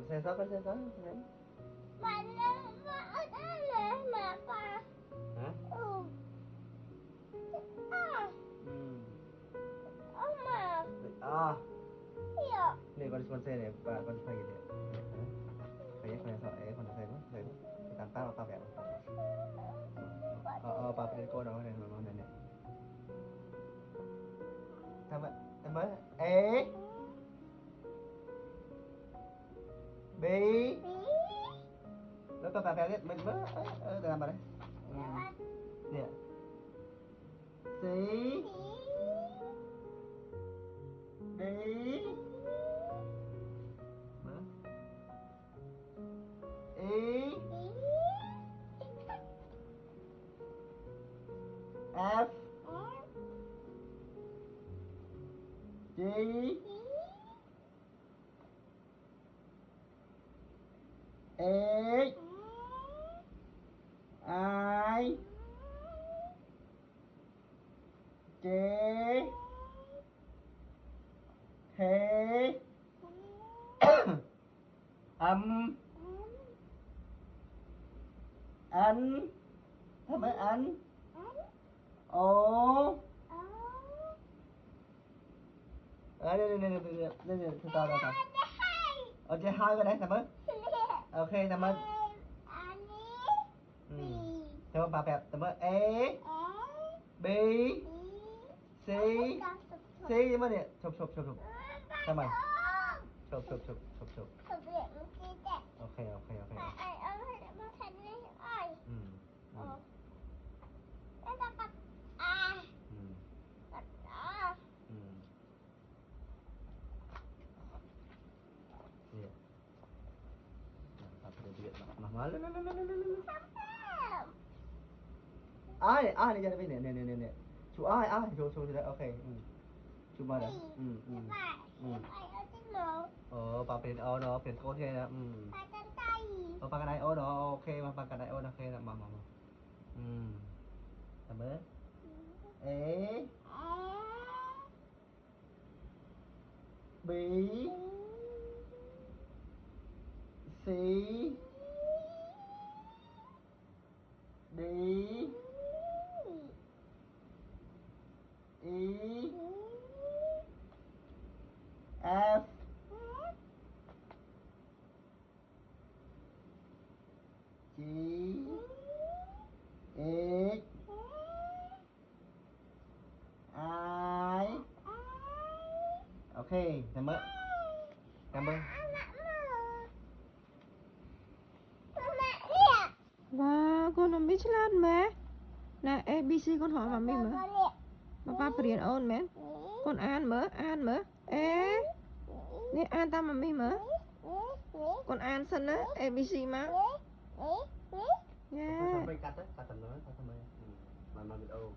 xe sót bạn ở đây này mà bà hả mà này con xe này và con phải gì đấy phải con xe đúng tạm tao tao vẹo bà bên cô đó này này thằng mới ê bi nó có bà vẹo đấy mình mới làm bà đấy nè xí đi ý F G H I J K anh thằng mấy anh ô đây tao ở trên hai cái đấy thằng mấy ok thằng mấy thằng mấy bà bẹp thằng mấy A B C C mà nè chụp thằng mấy chụp ok ai này ra đây nè chú ai chú đấy ok chú mà đấy bà bên nó bên con kia nè bà cái này nó ok mà bà cái này ok là mà làm mới ế bí xí đi ý F G H I ok cảm ơn và con không biết lan mẹ nè ABC con hỏi mà mình mà ba priền ôn mẹ con an mở ê nè an ta mà mình mở con an sân á ABC mà yeah. Cắt tầm nó, mà mình đâu